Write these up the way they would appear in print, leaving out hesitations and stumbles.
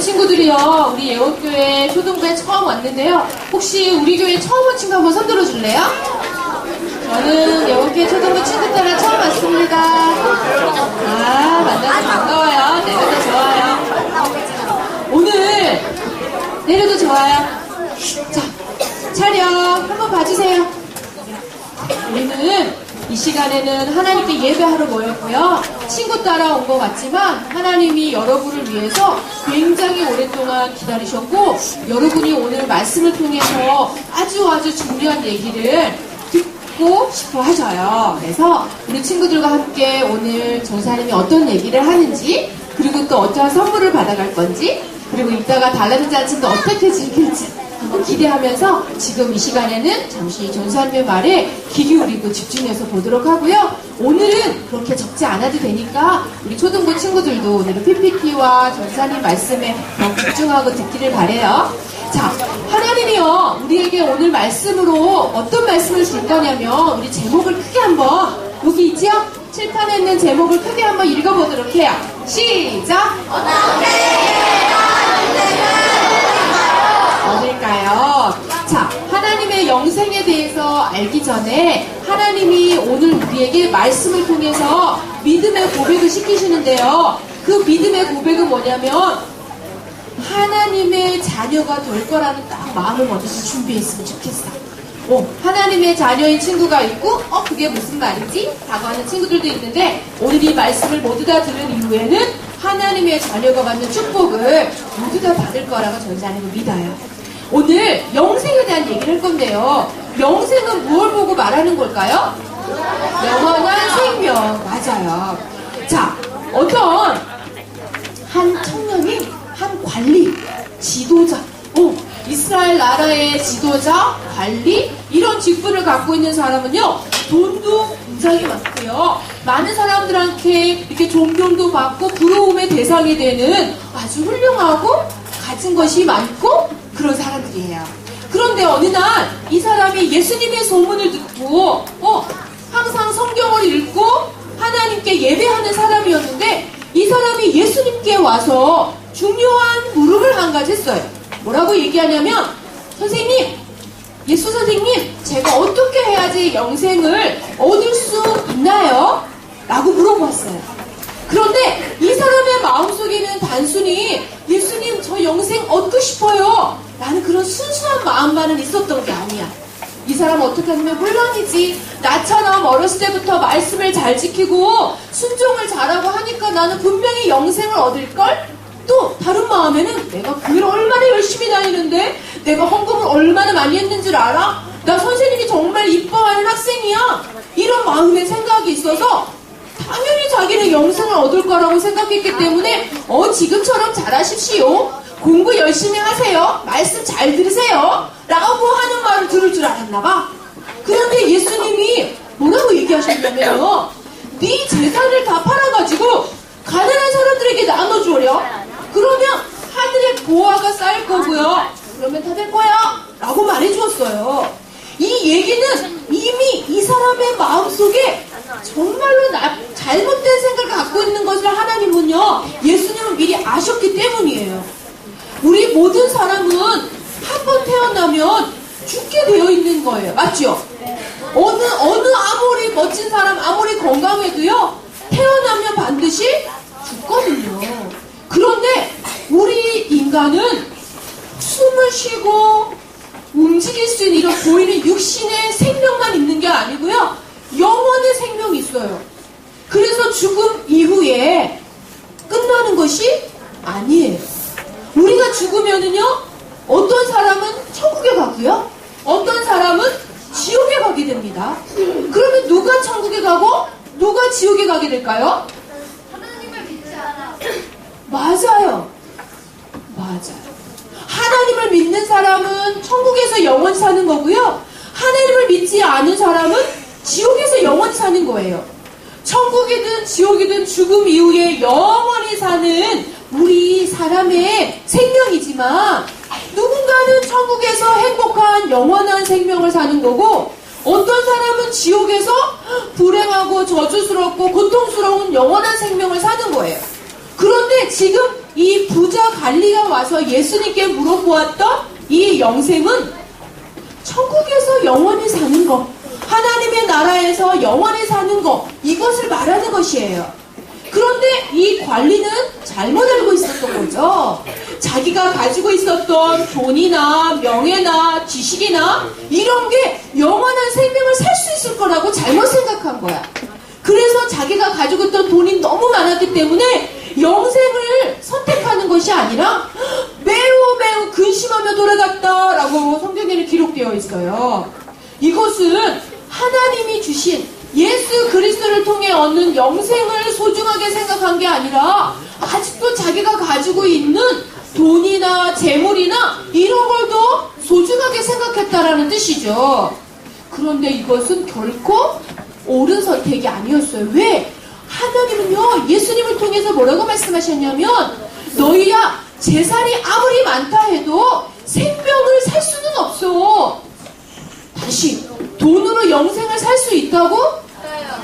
친구들이요, 우리 예원교회 초등부에 처음 왔는데요. 혹시 우리 교회 처음 온 친구 한번 손 들어줄래요? 저는 예원교회 초등부 친구 따라 처음 왔습니다. 아, 만나서 반가워요. 내려도 좋아요. 오늘 내려도 좋아요. 자, 차렷 한번 봐주세요. 우리는 이 시간에는 하나님께 예배하러 모였고요. 친구 따라 온 것 같지만 하나님이 여러분을 위해서 굉장히 오랫동안 기다리셨고, 여러분이 오늘 말씀을 통해서 아주 중요한 얘기를 듣고 싶어 하셔요. 그래서 우리 친구들과 함께 오늘 전사님이 어떤 얘기를 하는지, 그리고 또 어떠한 선물을 받아갈 건지, 그리고 이따가 달라진 잔치도 어떻게 즐길지 기대하면서 지금 이 시간에는 잠시 전사님의 말에 귀 기울이고 집중해서 보도록 하고요. 오늘은 그렇게 적지 않아도 되니까 우리 초등부 친구들도 오늘은 PPT와 전사님 말씀에 더 집중하고 듣기를 바래요. 자, 하나님이요, 우리에게 오늘 말씀으로 어떤 말씀을 줄 거냐면, 우리 제목을 크게 한번, 여기 있지요? 칠판에 있는 제목을 크게 한번 읽어보도록 해요. 시작! 어딜까요? 자, 하나님의 영생에 대해서 알기 전에 하나님이 오늘 우리에게 말씀을 통해서 믿음의 고백을 시키시는데요. 그 믿음의 고백은 뭐냐면 하나님의 자녀가 될 거라는 딱 마음을 먼저 준비했으면 좋겠어. 하나님의 자녀인 친구가 있고 그게 무슨 말이지? 라고 하는 친구들도 있는데, 오늘 이 말씀을 모두 다 들은 이후에는 하나님의 자녀가 받는 축복을 모두 다 받을 거라고 전사님은 믿어요. 오늘 영생에 대한 얘기를 할 건데요. 영생은 무엇을 보고 말하는 걸까요? 영원한 생명. 맞아요. 자, 어떤 한 청년이 한 관리, 지도자, 이스라엘 나라의 지도자, 관리, 이런 직분을 갖고 있는 사람은요, 돈도 굉장히 많고요, 많은 사람들한테 이렇게 존경도 받고 부러움의 대상이 되는 아주 훌륭하고 가진 것이 많고 그런 사람들이에요. 그런데 어느 날 이 사람이 예수님의 소문을 듣고 항상 성경을 읽고 하나님께 예배하는 사람이었는데, 이 사람이 예수님께 와서 중요한 물음을 한 가지 했어요. 뭐라고 얘기하냐면, 선생님, 예수 선생님, 제가 어떻게 해야지 영생을 얻을 수 있나요? 라고 물어봤어요. 그런데 이 사람의 마음속에는 단순히 예수님, 저 영생 얻고 싶어요 라는 그런 순수한 마음만은 있었던 게 아니야. 이 사람 어떻게 하냐면, 물론이지, 나처럼 어렸을 때부터 말씀을 잘 지키고 순종을 잘하고 하니까 나는 분명히 영생을 얻을걸? 또 다른 마음에는 내가 교회를 얼마나 열심히 다니는데, 내가 헌금을 얼마나 많이 했는 줄 알아? 나 선생님이 정말 이뻐하는 학생이야, 이런 마음의 생각이 있어서 당연히 자기는 영생을 얻을 거라고 생각했기 때문에 지금처럼 잘하십시오, 공부 열심히 하세요, 말씀 잘 들으세요 라고 하는 말을 들을 줄 알았나 봐. 그런데 예수님이 뭐라고 얘기하셨냐면요, 네 재산을 다 팔아가지고 가난한 사람들에게 나눠주려, 그러면 하늘에 보화가 쌓일 거고요, 그러면 다 될 거야 라고 말해주었어요. 이 얘기는 이미 이 사람의 마음속에 정말로 잘못된 생각을 갖고 있는 것을 하나님은요, 예수님은 미리 아셨기 때문이에요. 우리 모든 사람은 한 번 태어나면 죽게 되어 있는 거예요. 맞죠? 어느 아무리 멋진 사람, 아무리 건강해도요, 태어나면 반드시 죽거든요. 그런데 우리 인간은 숨을 쉬고 움직일 수 있는 이런 보이는 육신의 생명만 있는 게 아니고요, 영혼의 생명이 있어요. 그래서 죽음 이후에 끝나는 것이 아니에요. 우리가 죽으면은요, 어떤 사람은 천국에 가고요, 어떤 사람은 지옥에 가게 됩니다. 그러면 누가 천국에 가고 누가 지옥에 가게 될까요? 하나님을 믿지 않아. 맞아요. 하나님을 믿는 사람은 천국에서 영원히 사는 거고요, 하나님을 믿지 않은 사람은 지옥에서 영원히 사는 거예요. 천국이든 지옥이든 죽음 이후에 영원히 사는 우리 사람의 생명이지만, 누군가는 천국에서 행복한 영원한 생명을 사는 거고, 어떤 사람은 지옥에서 불행하고 저주스럽고 고통스러운 영원한 생명을 사는 거예요. 그런데 지금 이 부자 관리가 와서 예수님께 물어보았던 이 영생은 천국에서 영원히 사는 것, 하나님의 나라에서 영원히 사는 것, 이것을 말하는 것이에요. 그런데 이 관리는 잘못 알고 있었던 거죠. 자기가 가지고 있었던 돈이나 명예나 지식이나 이런 게 영원한 생명을 살 수 있을 거라고 잘못 생각한 거야. 그래서 자기가 가지고 있던 돈이 너무 많았기 때문에 영생을 선택하는 것이 아니라 매우 매우 근심하며 돌아갔다라고 성경에는 기록되어 있어요. 이것은 하나님이 주신 예수 그리스도를 통해 얻는 영생을 소중하게 생각한 게 아니라 아직도 자기가 가지고 있는 돈이나 재물이나 이런 걸 더 소중하게 생각했다라는 뜻이죠. 그런데 이것은 결코 옳은 선택이 아니었어요. 왜? 하나님은요, 예수님을 통해서 뭐라고 말씀하셨냐면 너희야 재산이 아무리 많다 해도 생명을 살 수는 없어. 다시 돈으로 영생을 살 수 있다고?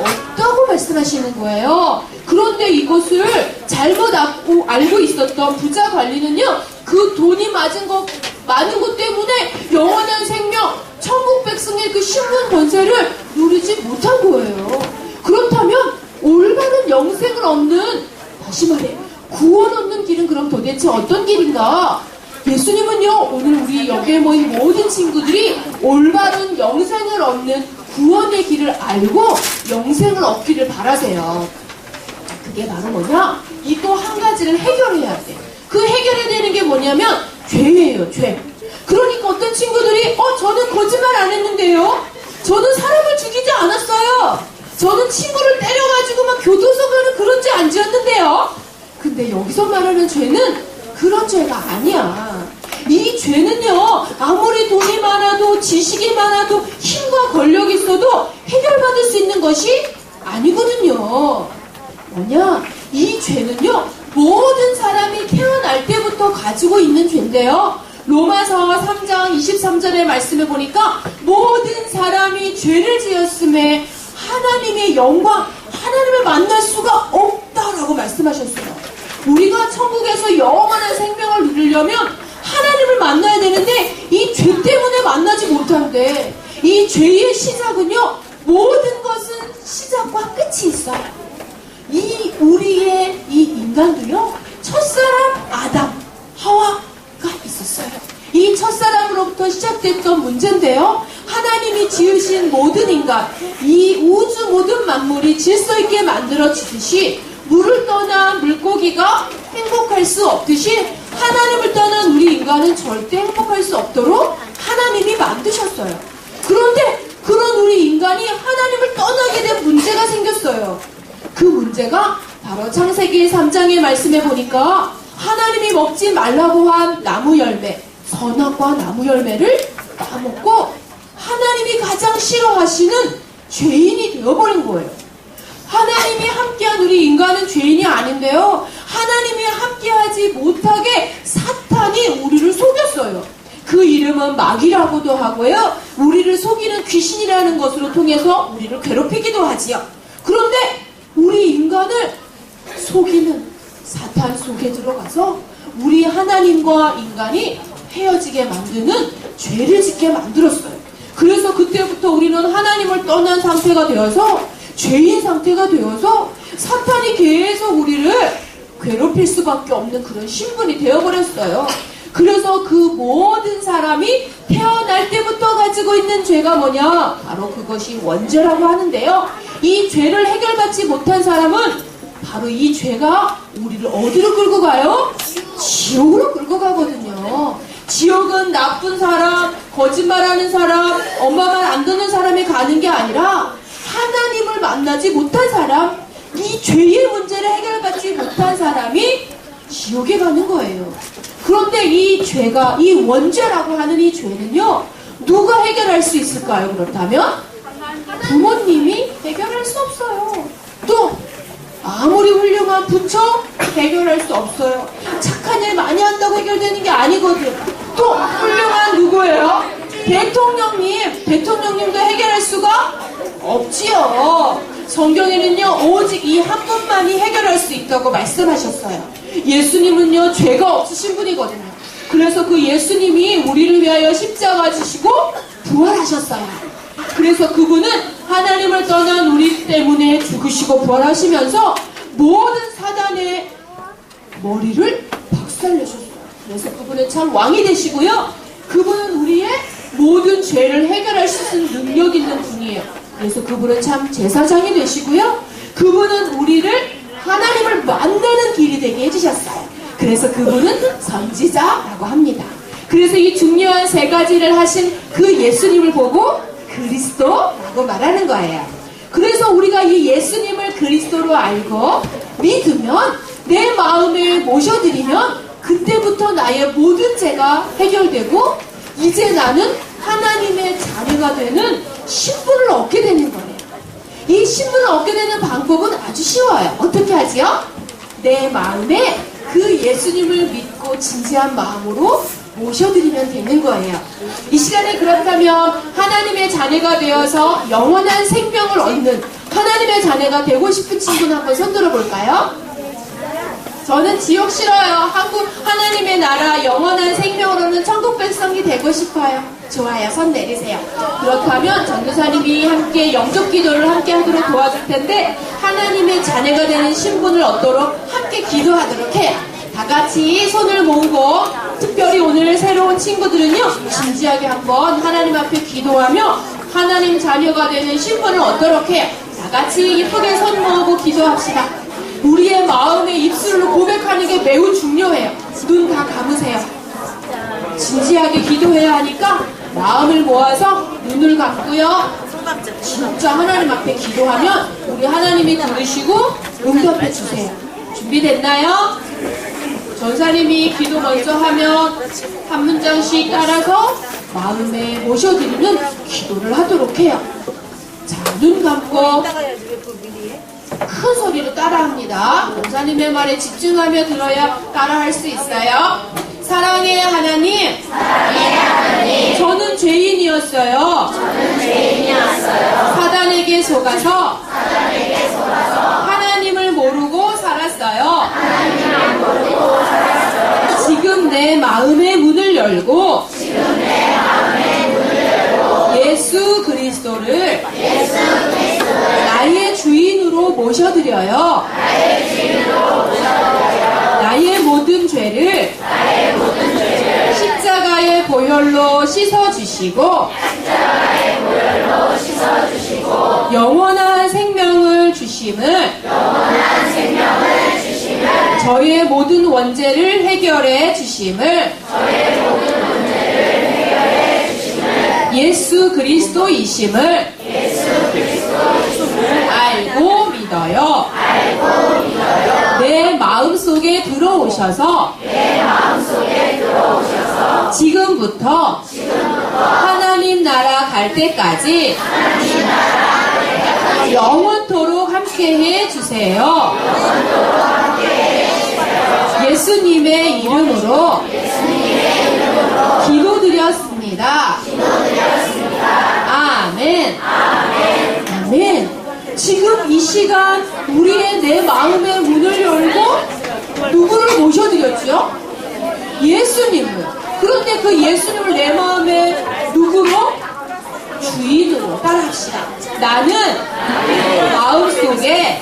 없다고 말씀하시는 거예요. 그런데 이것을 잘못 알고 있었던 부자 관리는요, 그 돈이 많은 것 때문에 영원한 생명, 천국 백성의 그 신분 권세를 누리지 못한 거예요. 그렇다면 올바른 영생을 얻는, 다시 말해 구원 얻는 길은 그럼 도대체 어떤 길인가? 예수님은요, 오늘 우리 여기에 모인 모든 친구들이 올바른 영생을 얻는 구원의 길을 알고 영생을 얻기를 바라세요. 그게 바로 뭐냐? 이 또 한 가지를 해결해야 돼. 그 해결해야 되는 게 뭐냐면 죄예요, 죄. 그러니까 어떤 친구들이 저는 거짓말 안 했는데요? 저는 사람을 죽이지 않았어요. 저는 친구를 때려가지고 막 교도소 가는 그런 죄 안 지었는데요? 근데 여기서 말하는 죄는 그런 죄가 아니야. 이 죄는요, 아무리 돈이 많아도 지식이 많아도 힘과 권력이 있어도 해결받을 수 있는 것이 아니거든요. 뭐냐? 이 죄는요, 모든 사람이 태어날 때부터 가지고 있는 죄인데요. 로마서 3장 23절의 말씀을 보니까 모든 사람이 죄를 지었음에 하나님의 영광, 하나님을 만날 수가 없다라고 말씀하셨어요. 우리가 천국에서 영원한 생명을 누리려면 하나님을 만나야 되는데 이 죄 때문에 만나지 못한대. 이 죄의 시작은요, 모든 것은 시작과 끝이 있어요. 우리의 이 인간도요, 첫사람 아담, 하와가 있었어요. 이 첫사람으로부터 시작됐던 문제인데요, 하나님이 지으신 모든 인간, 이 우주 모든 만물이 질서 있게 만들어지듯이 물을 떠난 물고기가 행복할 수 없듯이 하나님을 떠난 우리 인간은 절대 행복할 수 없도록 하나님이 만드셨어요. 그런데 그런 우리 인간이 하나님을 떠나게 된 문제가 생겼어요. 그 문제가 바로 창세기 3장의 말씀에 보니까 하나님이 먹지 말라고 한 나무 열매, 선악과 나무 열매를 따먹고 하나님이 가장 싫어하시는 죄인이 되어버린 거예요. 하나님이 함께한 우리 인간은 죄인이 아닌데요, 하나님이 함께하지 못하게 사탄이 우리를 속였어요. 그 이름은 마귀라고도 하고요, 우리를 속이는 귀신이라는 것으로 통해서 우리를 괴롭히기도 하지요. 그런데 우리 인간을 속이는 사탄 속에 들어가서 우리 하나님과 인간이 헤어지게 만드는 죄를 짓게 만들었어요. 그래서 그때부터 우리는 하나님을 떠난 상태가 되어서 죄인 상태가 되어서 사탄이 계속 우리를 괴롭힐 수밖에 없는 그런 신분이 되어버렸어요. 그래서 그 모든 사람이 태어날 때부터 가지고 있는 죄가 뭐냐? 바로 그것이 원죄라고 하는데요. 이 죄를 해결받지 못한 사람은 바로 이 죄가 우리를 어디로 끌고 가요? 지옥으로 끌고 가거든요. 지옥은 나쁜 사람, 거짓말하는 사람, 엄마 말 안 듣는 사람이 가는 게 아니라 하나님을 만나지 못한 사람, 이 죄의 문제를 해결받지 못한 사람이 지옥에 가는 거예요. 그런데 이 죄가, 이 원죄라고 하는 이 죄는요, 누가 해결할 수 있을까요? 그렇다면 부모님이 해결할 수 없어요. 또 아무리 훌륭한 부처 해결할 수 없어요. 착한 일 많이 한다고 해결되는 게 아니거든. 또 훌륭한 누구예요? 대통령님도 해결할 수가 없지요. 성경에는요, 오직 이 한 분만이 해결할 수 있다고 말씀하셨어요. 예수님은요, 죄가 없으신 분이거든요. 그래서 그 예수님이 우리를 위하여 십자가 지시고 부활하셨어요. 그래서 그분은 하나님을 떠난 우리 때문에 죽으시고 부활하시면서 모든 사단의 머리를 박살내셨어요. 그래서 그분은 참 왕이 되시고요. 그분은 우리의 모든 죄를 해결할 수 있는 능력 있는 분이에요. 그래서 그분은 참 제사장이 되시고요. 그분은 우리를 하나님을 만나는 길이 되게 해주셨어요. 그래서 그분은 선지자라고 합니다. 그래서 이 중요한 세 가지를 하신 그 예수님을 보고 그리스도라고 말하는 거예요. 그래서 우리가 이 예수님을 그리스도로 알고 믿으면, 내 마음에 모셔드리면 그때부터 나의 모든 죄가 해결되고 이제 나는 하나님의 자녀가 되는 신분을 얻게 되는 거예요. 이 신분을 얻게 되는 방법은 아주 쉬워요. 어떻게 하지요? 내 마음에 그 예수님을 믿고 진지한 마음으로 모셔드리면 되는 거예요. 이 시간에 그렇다면 하나님의 자녀가 되어서 영원한 생명을 얻는 하나님의 자녀가 되고 싶은 친구는 한번 손들어 볼까요? 저는 지옥 싫어요. 한국 하나님의 나라 영원한 생명으로는 천국 백성이 되고 싶어요. 좋아요. 손 내리세요. 그렇다면 전도사님이 함께 영적 기도를 함께 하도록 도와줄 텐데, 하나님의 자녀가 되는 신분을 얻도록 함께 기도하도록 해요. 다 같이 손을 모으고, 특별히 오늘 새로운 친구들은요, 진지하게 한번 하나님 앞에 기도하며 하나님 자녀가 되는 신분을 얻도록 해요. 다 같이 예쁘게 손 모으고 기도합시다. 우리의 마음의 입술로 고백하는 게 매우 중요해요. 눈 다 감으세요. 진지하게 기도해야 하니까 마음을 모아서 눈을 감고요. 진짜 하나님 앞에 기도하면 우리 하나님이 들으시고 응답해 주세요. 준비됐나요? 전사님이 기도 먼저 하면 한 문장씩 따라서 마음에 모셔드리는 기도를 하도록 해요. 자, 눈 감고 큰 소리로 따라합니다. 전사님의 말에 집중하며 들어야 따라할 수 있어요. 사랑의 하나님, 저는 죄인이었어요. 사단에게 속아서 하나님을 모르고 살았어요. 지금 내 마음의 문을 열고 예수 그리스도를 나의 주인으로 모셔드려요. 나의 모든 죄를 십자가의 보혈로 씻어주시고 영원한 생명을 주심을 저의 모든 원죄를 해결해 주심을 예수 그리스도이심을 알고 믿어요. 내 마음속에 들어오셔서 지금부터 하나님 나라 갈 때까지 영원토록 함께해 주세요. 예수님의 이름으로 기도드렸습니다. 아멘. 아멘. 지금 이 시간 우리의 내 마음의 문을 열고 누구를 모셔드렸죠? 예수님을. 그런데 그 예수님을 내 마음에 누구로? 주인으로. 따라합시다. 나는 마음속에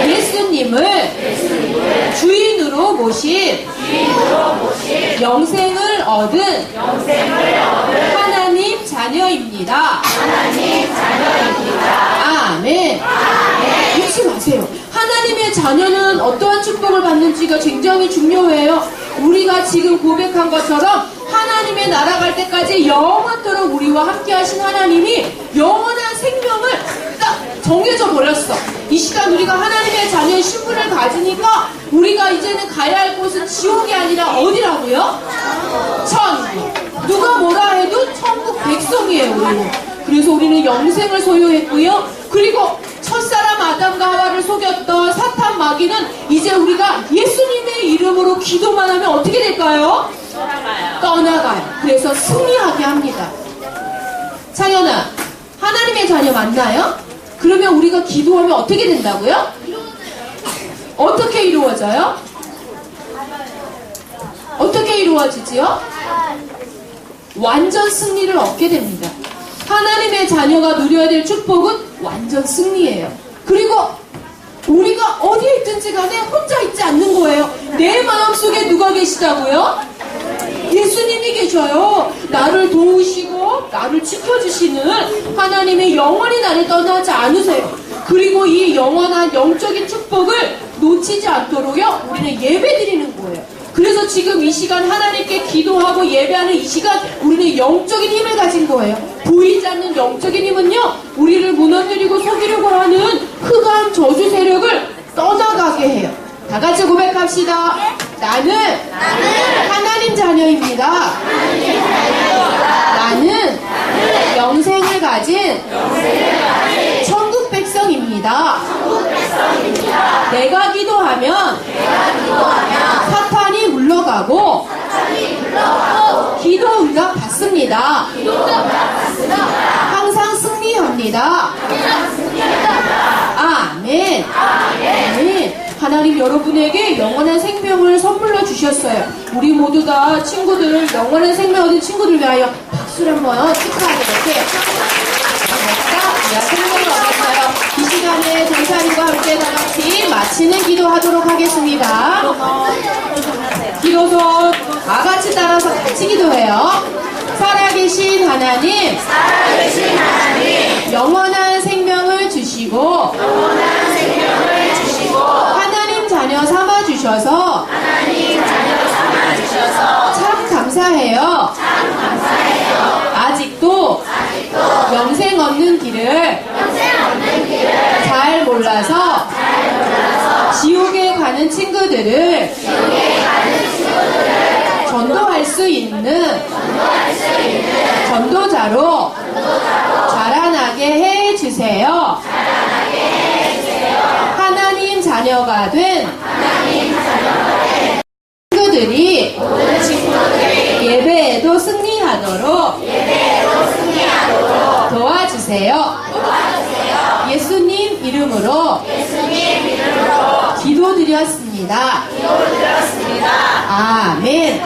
예수님을 주인으로 모신 영생을 얻은 하나님 자녀입니다. 아멘. 잊지 마세요. 하나님의 자녀는 어떠한 축복을 받는지가 굉장히 중요해요. 우리가 지금 고백한 것처럼 하나님의 나라 갈 때까지 영원토록 우리와 함께 하신 하나님이 영원한 생명을 딱 정해져 버렸어. 이 시간 우리가 하나님의 자녀의 신분을 가지니까 우리가 이제는 가야 할 곳은 지옥이 아니라 어디라고요? 천국. 누가 뭐라 해도 천국 백성이에요, 우리는. 그래서 우리는 영생을 소유했고요. 그리고 첫사람 아담과 하와를 속였던 사탄 마귀는 이제 우리가 예수님의 이름으로 기도만 하면 어떻게 될까요? 떠나가요. 그래서 승리하게 합니다. 창현아, 하나님의 자녀 맞나요? 그러면 우리가 기도하면 어떻게 된다고요? 어떻게 이루어져요? 어떻게 이루어지지요? 완전 승리를 얻게 됩니다. 하나님의 자녀가 누려야 될 축복은 완전 승리예요. 그리고 우리가 어디에 있든지 간에 혼자 있지 않는 거예요. 내 마음속에 누가 계시다고요? 예수님이 계셔요. 나를 도우시고 나를 지켜주시는 하나님의 영원히 나를 떠나지 않으세요. 그리고 이 영원한 영적인 축복을 놓치지 않도록요, 우리는 예배 드리는 거예요. 그래서 지금 이 시간 하나님께 기도하고 예배하는 이 시간 우리는 영적인 힘을 가진 거예요. 보이지 않는 영적인 힘은요, 우리를 무너뜨리고 속이려고 하는 흑암 저주 세력을 떠나가게 해요. 다 같이 고백합시다. 나는 하나님 자녀입니다. 나는 영생을 가진 천국 백성입니다. 내가 기도하면 사탄이 물러가고 기도 응답 받습니다. 항상 승리합니다. 아멘. 아멘. 하나님 여러분에게 영원한 생명을 선물로 주셨어요. 우리 모두 다 친구들, 영원한 생명 얻은 친구들 위하여 박수를 한번 축하하게 될게요. 생명을 얻었어요. 이 시간에 전사님과 함께 다 같이 마치는 기도하도록 하겠습니다. 기도서 다 같이 따라서 같이 기도해요. 살아계신 하나님, 영원한 생명을 주시고 하나님 자녀 삼아 주셔서 참 감사해요. 아직도 영생 얻는 길을 잘 몰라서 지옥에 가는 친구들을 전도할 수 있는 전도자로 자라나게 해주세요. 하나님 자녀가 된 친구들이 예배에도 승리하도록 도와주세요. 예수님 이름으로 기도드렸습니다. 아멘.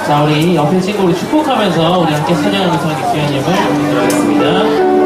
자, 우리 옆에 친구 우리 축복하면서 우리 함께 찬양하면서 귀한 예물 드리도록 하겠습니다.